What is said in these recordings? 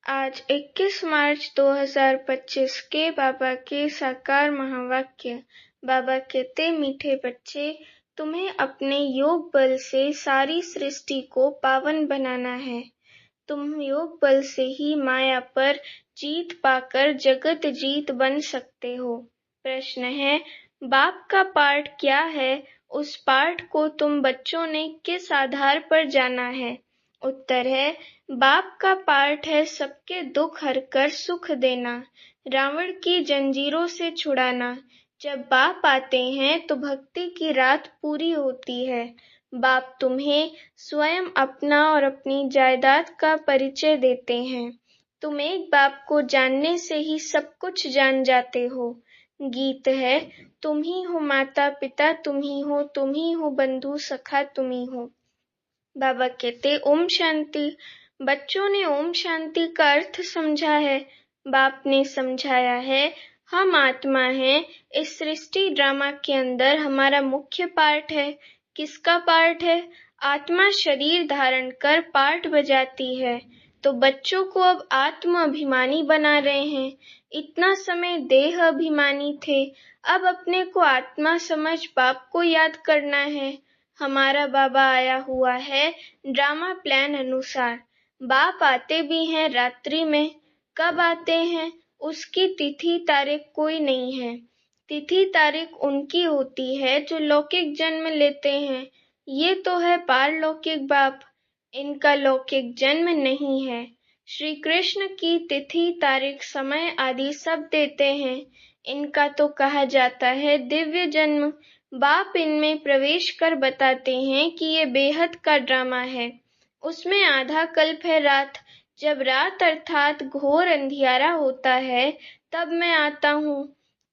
आज 21 मार्च 2025 के बाबा के साकार महावाक्य। बाबा कहते, मीठे बच्चे, तुम्हें अपने योग बल से सारी सृष्टि को पावन बनाना है। तुम योग बल से ही माया पर जीत पाकर जगत जीत बन सकते हो। प्रश्न है, बाप का पाठ क्या है? उस पाठ को तुम बच्चों ने किस आधार पर जाना है? उत्तर है, बाप का पाठ है सबके दुख हरकर सुख देना, रावण की जंजीरों से छुड़ाना। जब बाप आते हैं तो भक्ति की रात पूरी होती है। बाप तुम्हें स्वयं अपना और अपनी जायदाद का परिचय देते हैं। तुम एक बाप को जानने से ही सब कुछ जान जाते हो। गीत है, तुम ही हो माता पिता, तुम ही हो बंधु सखा, तुम ही हो। बाबा कहते, ओम शांति। बच्चों ने ओम शांति का अर्थ समझा है। बाप ने समझाया है, हम आत्मा हैं। इस सृष्टि ड्रामा के अंदर हमारा मुख्य पार्ट है। किसका पार्ट है? आत्मा शरीर धारण कर पार्ट बजाती है। तो बच्चों को अब आत्म अभिमानी बना रहे हैं। इतना समय देह अभिमानी थे, अब अपने को आत्मा समझ बाप को याद करना है। हमारा बाबा आया हुआ है ड्रामा प्लान अनुसार। बाप आते भी हैं रात्रि में। कब आते हैं? उसकी तिथि तारीख कोई नहीं है। तिथि तारीख उनकी होती है जो लौकिक जन्म लेते हैं। ये तो है पारलौकिक बाप, इनका लौकिक जन्म नहीं है। श्री कृष्ण की तिथि तारीख समय आदि सब देते हैं। इनका तो कहा जाता है दिव्य जन्म। बाप इनमें प्रवेश कर बताते हैं कि ये बेहद का ड्रामा है। उसमें आधा कल्प है रात। जब रात अर्थात घोर अंधियारा होता है तब मैं आता हूँ।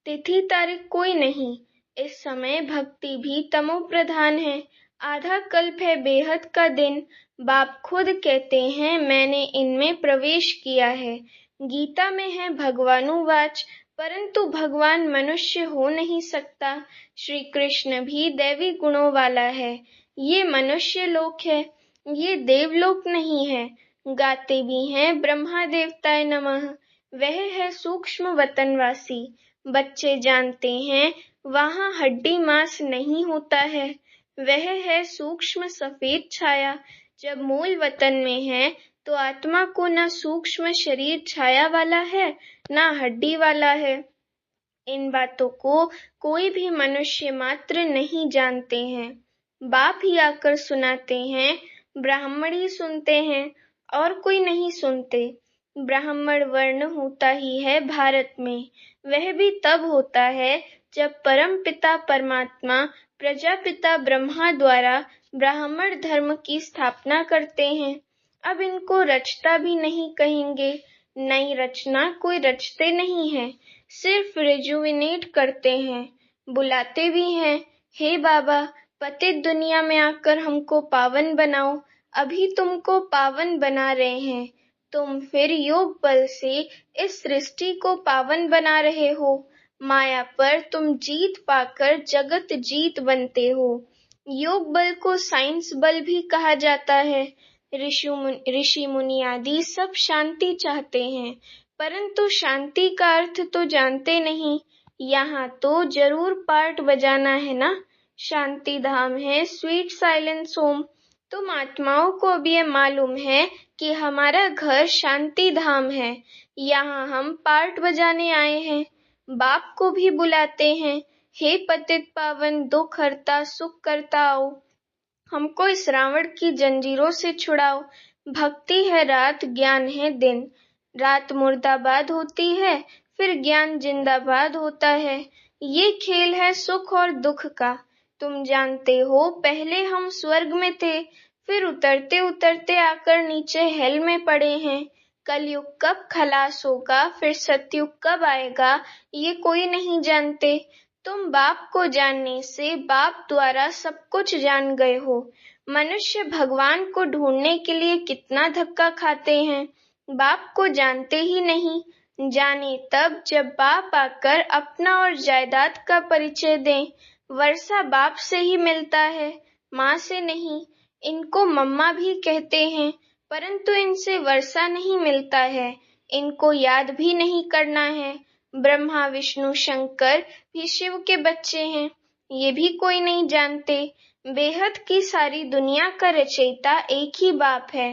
तिथि तारीख कोई नहीं। इस समय भक्ति भी तमो प्रधान है। आधा कल्प है बेहद का दिन। बाप खुद कहते हैं, मैंने इनमें प्रवेश किया है। गीता में है भगवानुवाच, परंतु भगवान मनुष्य हो नहीं सकता। श्री कृष्ण भी दैवी गुणों वाला है। ये मनुष्य लोक है, ये देवलोक नहीं है। गाते भी हैं ब्रह्मा देवताय नमः। वह है सूक्ष्म वतनवासी। बच्चे जानते हैं वहाँ हड्डी मांस नहीं होता है। वह है सूक्ष्म सफेद छाया। जब मूल वतन में है तो आत्मा को न सूक्ष्म शरीर छाया वाला है न हड्डी वाला है। इन बातों को कोई भी मनुष्य मात्र नहीं जानते हैं। बाप ही आकर सुनाते हैं। ब्राह्मण ही सुनते हैं और कोई नहीं सुनते। ब्राह्मण वर्ण होता ही है भारत में। वह भी तब होता है जब परम पिता परमात्मा प्रजापिता ब्रह्मा द्वारा ब्राह्मण धर्म की स्थापना करते हैं। अब इनको रचता भी नहीं कहेंगे। नई रचना कोई रचते नहीं है, सिर्फ रिजुविनेट करते हैं। बुलाते भी हैं, हे बाबा, पतित दुनिया में आकर हमको पावन बनाओ। अभी तुमको पावन बना रहे हैं। तुम फिर योग बल से इस सृष्टि को पावन बना रहे हो। माया पर तुम जीत पाकर जगत जीत बनते हो। योग बल को साइंस बल भी कहा जाता है। ऋषि मुनि आदि सब शांति चाहते हैं, परंतु शांति का अर्थ तो जानते नहीं। यहाँ तो जरूर पार्ट बजाना है ना। शांति धाम है, स्वीट साइलेंस होम। तुम आत्माओं को अब ये मालूम है कि हमारा घर शांति धाम है। यहाँ हम पार्ट बजाने आए हैं। बाप को भी बुलाते हैं, हे पतित पावन दुख हरता सुख करता आओ। हमको इस रावण की जंजीरों से छुड़ाओ। भक्ति है रात, ज्ञान है दिन। रात मुर्दाबाद होती है, फिर ज्ञान जिंदाबाद होता है। ये खेल है सुख और दुख का। तुम जानते हो पहले हम स्वर्ग में थे, फिर उतरते उतरते आकर नीचे हेल में पड़े हैं। कलयुग कब खलास होगा, फिर सतयुग कब आएगा, ये कोई नहीं जानते। तुम बाप को जानने से बाप द्वारा सब कुछ जान गए हो। मनुष्य भगवान को ढूंढने के लिए कितना धक्का खाते हैं। बाप को जानते ही नहीं। जाने तब जब बाप आकर अपना और जायदाद का परिचय दें। वर्षा बाप से ही मिलता है, माँ से नहीं। इनको मम्मा भी कहते हैं। परंतु इनसे वर्षा नहीं मिलता है, इनको याद भी नहीं करना है। ब्रह्मा विष्णु शंकर भी शिव के बच्चे हैं, ये भी कोई नहीं जानते। बेहद की सारी दुनिया का रचयिता एक ही बाप है,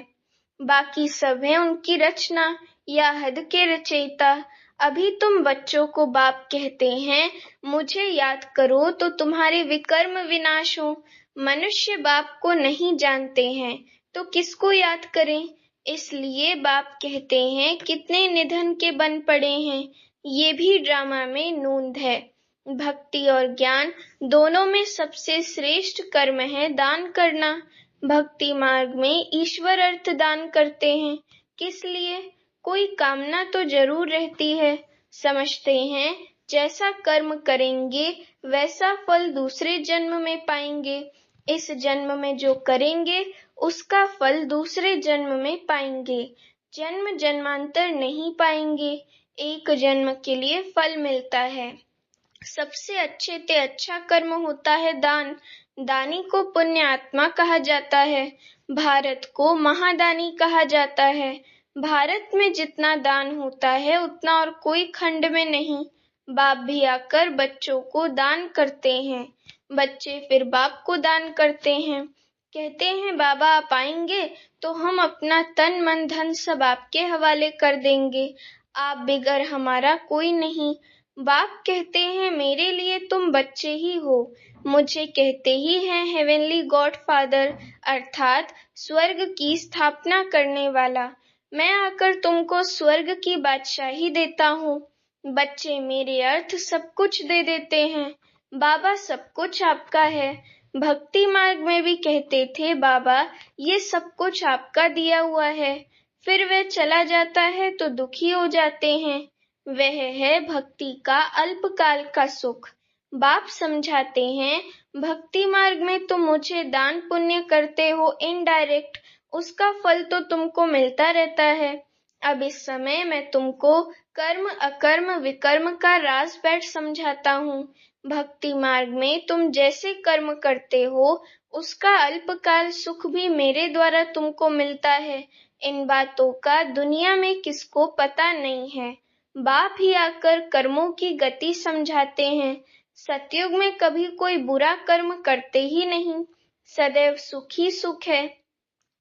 बाकी सब है उनकी रचना या हद के रचयिता। अभी तुम बच्चों को बाप कहते हैं, मुझे याद करो तो तुम्हारे विकर्म विनाश हो। मनुष्य बाप को नहीं जानते हैं तो किसको याद करें? इसलिए बाप कहते हैं कितने निधन के बन पड़े हैं। ये भी ड्रामा में नूंद है। भक्ति और ज्ञान दोनों में सबसे श्रेष्ठ कर्म है दान करना। भक्ति मार्ग में ईश्वर अर्थ दान करते हैं। किस लिए? कोई कामना तो जरूर रहती है। समझते हैं जैसा कर्म करेंगे वैसा फल दूसरे जन्म में पाएंगे। इस जन्म में जो करेंगे उसका फल दूसरे जन्म में पाएंगे। जन्म जन्मांतर नहीं पाएंगे, एक जन्म के लिए फल मिलता है। सबसे अच्छे से अच्छा कर्म होता है दान। दानी को पुण्य आत्मा कहा जाता है। भारत को महादानी कहा जाता है। भारत में जितना दान होता है उतना और कोई खंड में नहीं। बाप भी आकर बच्चों को दान करते हैं, बच्चे फिर बाप को दान करते हैं। कहते हैं बाबा आप आएंगे तो हम अपना तन मन धन सब आपके हवाले कर देंगे, आप बिगर हमारा कोई नहीं। बाप कहते हैं मेरे लिए तुम बच्चे ही हो, मुझे कहते ही हैं हेवनली गॉड फादर, अर्थात स्वर्ग की स्थापना करने वाला। मैं आकर तुमको स्वर्ग की बादशाही देता हूँ। बच्चे मेरे अर्थ सब कुछ दे देते हैं। बाबा सब कुछ आपका है। भक्ति मार्ग में भी कहते थे बाबा ये सब कुछ आपका दिया हुआ है। फिर वह चला जाता है तो दुखी हो जाते हैं। वह है भक्ति का अल्पकाल का सुख। बाप समझाते हैं भक्ति मार्ग में तुम मुझे दान पुण्य करते हो इनडायरेक्ट, उसका फल तो तुमको मिलता रहता है। अब इस समय मैं तुमको कर्म अकर्म विकर्म का राज बैठ समझाता हूँ। भक्ति मार्ग में तुम जैसे कर्म करते हो उसका अल्पकाल सुख भी मेरे द्वारा तुमको मिलता है। इन बातों का दुनिया में किसको पता नहीं है। बाप ही आकर कर्मों की गति समझाते हैं। सतयुग में कभी कोई बुरा कर्म करते ही नहीं, सदैव सुख ही सुख है।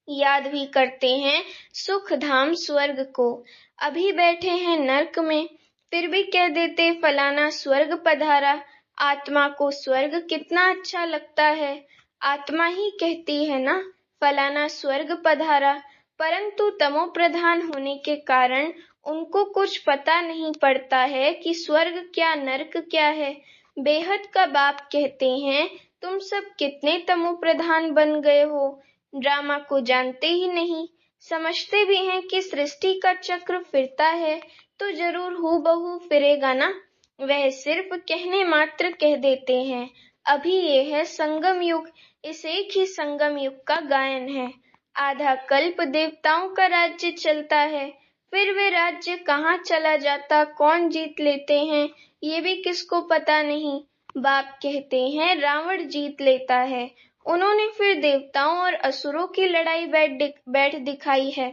याद भी करते हैं सुख धाम स्वर्ग को। अभी बैठे हैं नर्क में, फिर भी कह देते फलाना स्वर्ग पधारा। आत्मा को स्वर्ग कितना अच्छा लगता है, आत्मा ही कहती है ना फलाना स्वर्ग पधारा। परंतु तमो प्रधान होने के कारण उनको कुछ पता नहीं पड़ता है कि स्वर्ग क्या नर्क क्या है। बेहद का बाप कहते हैं तुम सब कितने तमो प्रधान बन गए हो, ड्रामा को जानते ही नहीं। समझते भी हैं कि सृष्टि का चक्र फिरता है तो जरूर हूबहू फिरेगा ना, वह सिर्फ कहने मात्र कह देते हैं। अभी ये है संगम युग, इस एक ही संगम युग का गायन है। आधा कल्प देवताओं का राज्य चलता है, फिर वे राज्य कहाँ चला जाता, कौन जीत लेते हैं ये भी किसको पता नहीं। बाप कहते हैं रावण जीत लेता है, उन्होंने फिर देवताओं और असुरों की लड़ाई बैठ दिखाई है।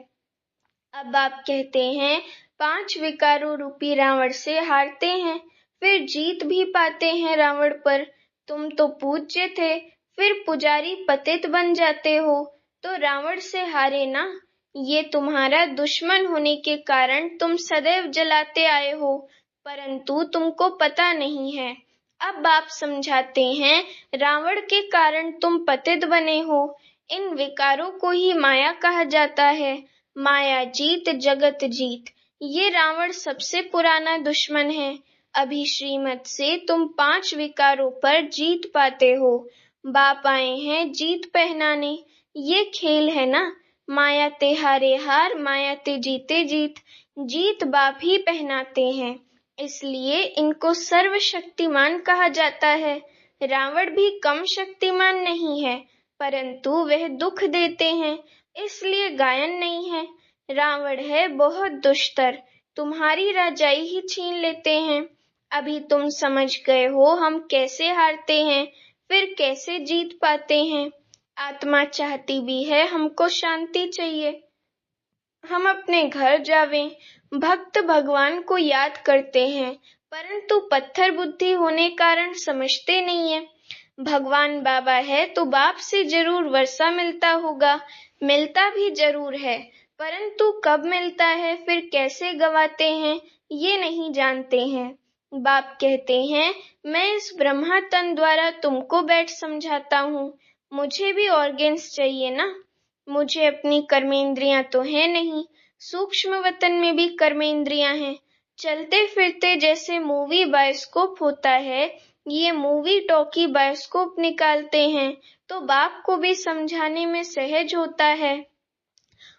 अब आप कहते हैं 5 विकारों रूपी रावण से हारते हैं, फिर जीत भी पाते हैं रावण पर। तुम तो पूज्य थे, फिर पुजारी पतित बन जाते हो, तो रावण से हारे ना। ये तुम्हारा दुश्मन होने के कारण तुम सदैव जलाते आए हो, परंतु तुमको पता नहीं है। अब आप समझाते हैं रावण के कारण तुम पतित बने हो। इन विकारों को ही माया कहा जाता है। माया जीत जगत जीत, ये रावण सबसे पुराना दुश्मन है। अभी श्रीमत से तुम 5 विकारों पर जीत पाते हो। बाप आए हैं जीत पहनाने, ये खेल है ना। माया ते हारे हार, माया ते जीते जीत, जीत बाप ही पहनाते हैं, इसलिए इनको सर्वशक्तिमान कहा जाता है। रावण भी कम शक्तिमान नहीं है, परंतु वह दुख देते हैं, इसलिए गायन नहीं है। रावण है बहुत दुष्टर, तुम्हारी राजाई ही छीन लेते हैं। अभी तुम समझ गए हो हम कैसे हारते हैं, फिर कैसे जीत पाते हैं। आत्मा चाहती भी है हमको शांति चाहिए, हम अपने घर जावें। भक्त भगवान को याद करते हैं, परंतु पत्थर बुद्धि होने कारण समझते नहीं है। भगवान बाबा है तो बाप से जरूर वर्षा मिलता होगा, मिलता भी जरूर है, परंतु कब मिलता है फिर कैसे गवाते हैं ये नहीं जानते हैं। बाप कहते हैं, मैं इस ब्रह्मा तन द्वारा तुमको बैठ समझाता हूँ, मुझे भी ऑर्गेन्स चाहिए ना। मुझे अपनी कर्मेंद्रियां तो है नहीं, सूक्ष्म वतन में भी कर्मेंद्रियां हैं। चलते फिरते जैसे मूवी बायोस्कोप होता है, ये मूवी टॉकी बायोस्कोप निकालते हैं, तो बाप को भी समझाने में सहज होता है।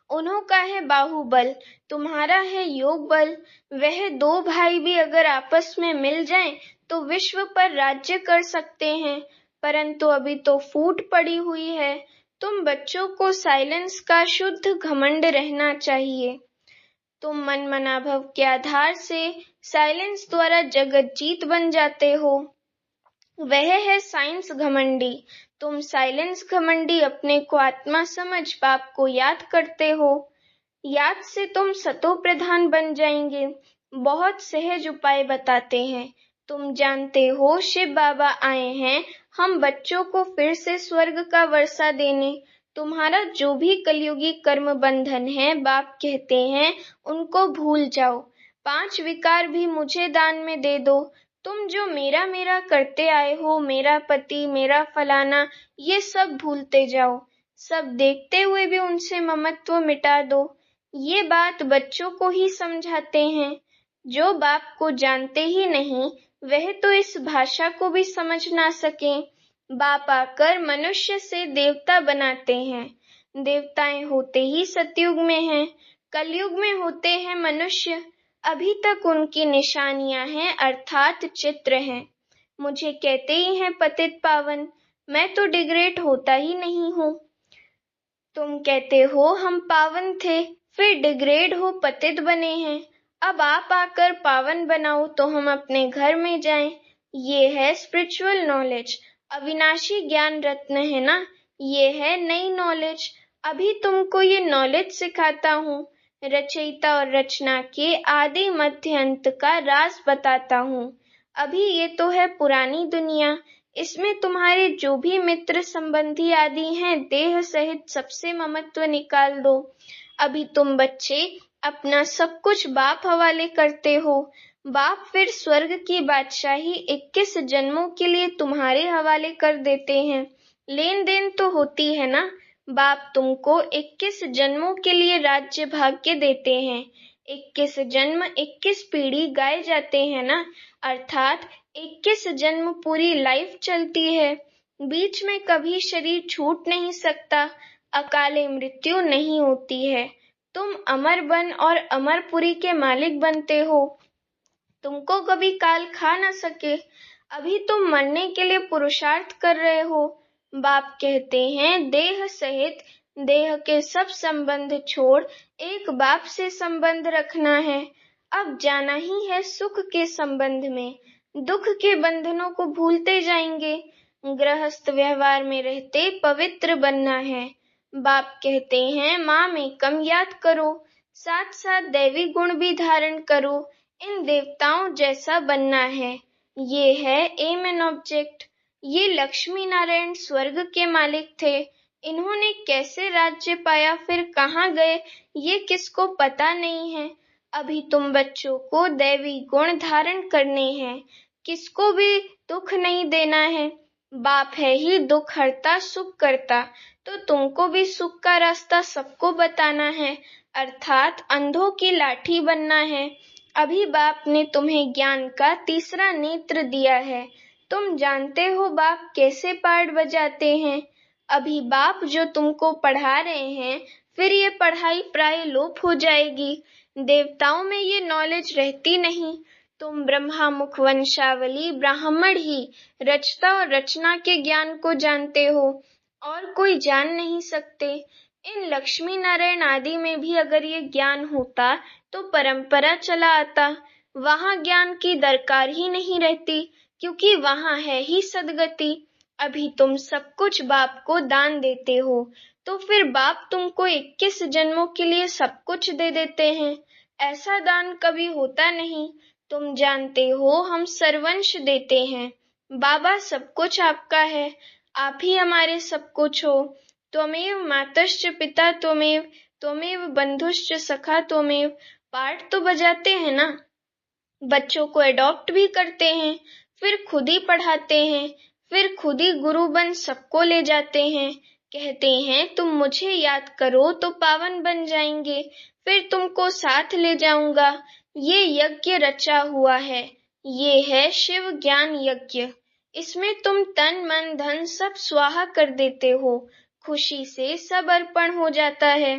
उन्हों का है बाहुबल, तुम्हारा है योग बल। वह दो भाई भी अगर आपस में मिल जाएं, तो विश्व पर राज्य कर सकते हैं, परंतु अभी तो फूट पड़ी हुई है। तुम बच्चों को साइलेंस का शुद्ध घमंड रहना चाहिए। तुम मन मनाभव के आधार से साइलेंस द्वारा जगत जीत बन जाते हो। वह है साइंस घमंडी। तुम साइलेंस घमंडी अपने को आत्मा समझ बाप को याद करते हो। याद से तुम सतो प्रधान बन जाएंगे। बहुत सहज उपाय बताते हैं। तुम जानते हो शिव बाबा आए हैं हम बच्चों को फिर से स्वर्ग का वर्षा देने। तुम्हारा जो भी कलयुगी कर्म बंधन है, बाप कहते हैं उनको भूल जाओ। 5 विकार भी मुझे दान में दे दो। तुम जो मेरा मेरा करते आए हो, मेरा पति, मेरा फलाना, ये सब भूलते जाओ। सब देखते हुए भी उनसे ममत्व मिटा दो। ये बात बच्चों को ही समझाते हैं। जो बाप को जानते ही नहीं, वह तो इस भाषा को भी समझ ना सके। बाप आकर मनुष्य से देवता बनाते हैं। देवताएं होते ही सतयुग में हैं, कलयुग में होते हैं मनुष्य। अभी तक उनकी निशानियां हैं, अर्थात चित्र हैं। मुझे कहते ही हैं पतित पावन, मैं तो डिग्रेड होता ही नहीं हूँ। तुम कहते हो हम पावन थे, फिर डिग्रेड हो पतित बने हैं। अब आप आकर पावन बनाओ तो हम अपने घर में जाएं। ये है स्पिरिचुअल नॉलेज, अविनाशी ज्ञान रत्न है ना। ये है नई नॉलेज। अभी तुमको ये नॉलेज सिखाता हूँ। रचयिता और रचना के आदि मध्य अंत का राज बताता हूँ। अभी ये तो है पुरानी दुनिया, इसमें तुम्हारे जो भी मित्र संबंधी आदि हैं, देह सहित सबसे ममत्व निकाल दो। अभी तुम बच्चे अपना सब कुछ बाप हवाले करते हो। बाप फिर स्वर्ग की बादशाही 21 जन्मों के लिए तुम्हारे हवाले कर देते हैं। लेन देन तो होती है ना। बाप तुमको 21 जन्मों के लिए राज्य भाग्य देते हैं। 21 जन्म 21 पीढ़ी गाए जाते हैं ना, अर्थात 21 जन्म पूरी लाइफ चलती है। बीच में कभी शरीर छूट नहीं सकता, अकाले मृत्यु नहीं होती है। तुम अमर बन और अमरपुरी के मालिक बनते हो। तुमको कभी काल खा न सके। अभी तुम मरने के लिए पुरुषार्थ कर रहे हो। बाप कहते हैं देह सहित देह के सब संबंध छोड़ एक बाप से संबंध रखना है। अब जाना ही है सुख के संबंध में। दुख के बंधनों को भूलते जाएंगे। गृहस्थ व्यवहार में रहते पवित्र बनना है। बाप कहते हैं माँ में कम याद करो, साथ साथ दैवी गुण भी धारण करो। इन देवताओं जैसा बनना है। ये है एम एंड ऑब्जेक्ट। ये लक्ष्मी नारायण स्वर्ग के मालिक थे। इन्होंने कैसे राज्य पाया, फिर कहाँ गए, ये किसको पता नहीं है। अभी तुम बच्चों को दैवी गुण धारण करने हैं। किसको भी दुख नहीं देना है। बाप है ही दुख हरता सुख करता, तो तुमको भी सुख का रास्ता सबको बताना है, अर्थात अंधों की लाठी बनना है। अभी बाप ने तुम्हें ज्ञान का तीसरा नेत्र दिया है। तुम जानते हो बाप कैसे पार्ट बजाते हैं। अभी बाप जो तुमको पढ़ा रहे हैं, फिर ये पढ़ाई प्राय लोप हो जाएगी। देवताओं में ये नॉलेज रहती नहीं। तुम ब्रह्मा मुख वंशावली ब्राह्मण ही रचता और रचना के ज्ञान को जानते हो, और कोई जान नहीं सकते। इन लक्ष्मी नारायण आदि में भी अगर ये ज्ञान होता तो परंपरा चला आता। वहाँ ज्ञान की दरकार ही नहीं रहती, क्योंकि वहाँ है ही सदगति। अभी तुम सब कुछ बाप को दान देते हो। तो फिर बाप तुमको 21 जन्मों के लिए सब कुछ दे देते हैं। ऐसा दान कभी होता नहीं। तुम जानते हो हम सर्वंश देते हैं। बाबा सब कुछ आपका है। आप ही हमारे सब कुछ हो। त्वमेव मातश्च पिता त्वमेव, त्वमेव बंधुश्च सखा त्वमेव। पाठ तो बजाते हैं ना, बच्चों को अडॉप्ट भी करते हैं, फिर खुद ही पढ़ाते हैं, फिर खुद ही गुरु बन सबको ले जाते हैं। कहते हैं तुम मुझे याद करो तो पावन बन जाएंगे, फिर तुमको साथ ले जाऊंगा। ये यज्ञ रचा हुआ है, ये है शिव ज्ञान यज्ञ। इसमें तुम तन मन धन सब स्वाहा कर देते हो, खुशी से सब अर्पण हो जाता है,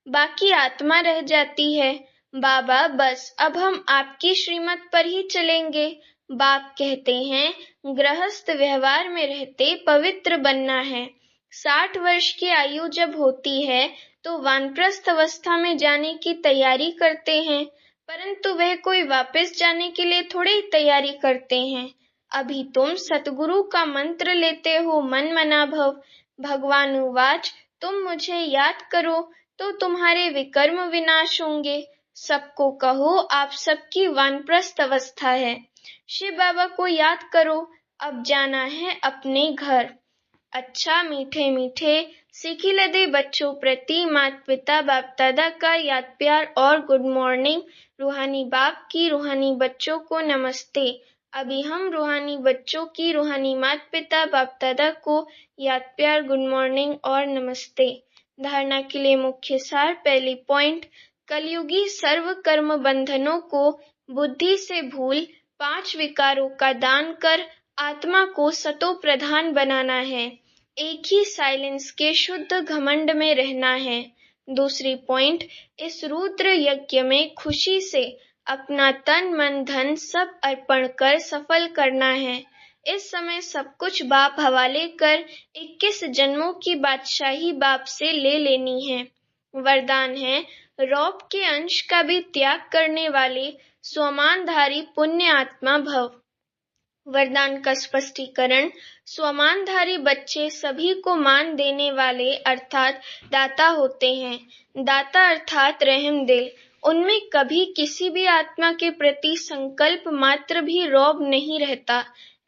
बाकी आत्मा रह जाती है। बाबा बस अब हम आपकी श्रीमत पर ही चलेंगे। बाप कहते हैं गृहस्थ व्यवहार में रहते पवित्र बनना है। 60 वर्ष की आयु जब होती है तो वानप्रस्थ अवस्था में जाने की तैयारी करते हैं, परंतु वह कोई वापस जाने के लिए थोड़ी ही तैयारी करते हैं। अभी तुम सतगुरु का मंत्र लेते हो मन मना भव। भगवान उवाच तुम मुझे याद करो तो तुम्हारे विकर्म विनाश होंगे। सबको कहो आप सबकी वानप्रस्थ अवस्था है। शिव बाबा को याद करो, अब जाना है अपने घर। अच्छा मीठे मीठे सिखिलदे बच्चों प्रति माता पिता बाप दादा का याद प्यार और गुड मॉर्निंग। रूहानी बाप की रूहानी बच्चों को नमस्ते। अभी हम रूहानी बच्चों की रूहानी माता पिता बाप दादा को याद प्यार गुड मॉर्निंग और नमस्ते। धारणा के लिए मुख्य सार। पहली पॉइंट, कलयुगी सर्व कर्म बंधनों को बुद्धि से भूल 5 विकारों का दान कर आत्मा को सतो प्रधान बनाना है। एक ही साइलेंस के शुद्ध घमंड में रहना है। दूसरी पॉइंट, इस रुद्र यज्ञ में खुशी से अपना तन मन धन सब अर्पण कर सफल करना है। इस समय सब कुछ बाप हवाले कर 21 जन्मों की बादशाही बाप से ले लेनी है। वरदान है, रौब के अंश का भी त्याग करने वाले स्वमानधारी पुण्य आत्मा भव। वरदान का स्पष्टीकरण, स्वमानधारी बच्चे सभी को मान देने वाले अर्थात दाता होते हैं। दाता अर्थात रहम दिल। उनमें कभी किसी भी आत्मा के प्रति संकल्प मात्र भी रौब नहीं रहता।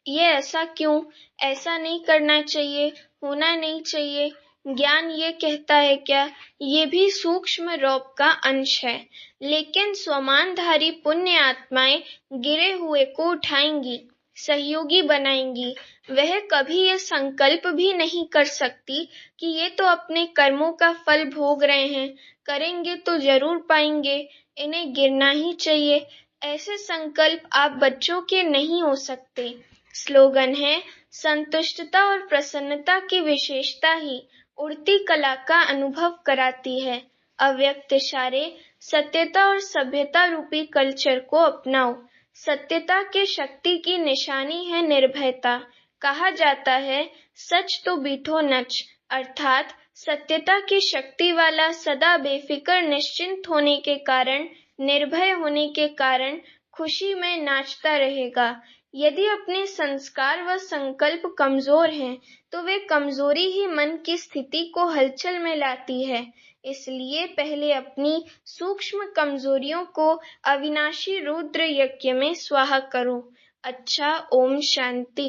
ये ऐसा क्यों? ऐसा नहीं करना चाहिए, होना नहीं चाहिए। ज्ञान ये कहता है क्या? ये भी सूक्ष्म रौब का अंश है। लेकिन स्वमानधारी पुण्य आत्माएं गिरे हुए को उठाएंगी, सहयोगी बनाएंगी। वह कभी ये संकल्प भी नहीं कर सकती कि ये तो अपने कर्मों का फल भोग रहे हैं, करेंगे तो जरूर पाएंगे, इन्हें गिरना ही चाहिए। ऐसे संकल्प आप बच्चों के नहीं हो सकते। स्लोगन है, संतुष्टता और प्रसन्नता की विशेषता ही उड़ती कला का अनुभव कराती है। अव्यक्त इशारे, सत्यता और सभ्यता रूपी कल्चर को अपनाओ। सत्यता के शक्ति की निशानी है निर्भयता। कहा जाता है सच तो बीठो नच, अर्थात सत्यता की शक्ति वाला सदा बेफिक्र निश्चिंत होने के कारण, निर्भय होने के कारण खुशी में नाचता रहेगा। यदि अपने संस्कार व संकल्प कमजोर हैं, तो वे कमजोरी ही मन की स्थिति को हलचल में लाती है। इसलिए पहले अपनी सूक्ष्म कमजोरियों को अविनाशी रुद्र यज्ञ में स्वाहा करो। अच्छा, ओम शांति।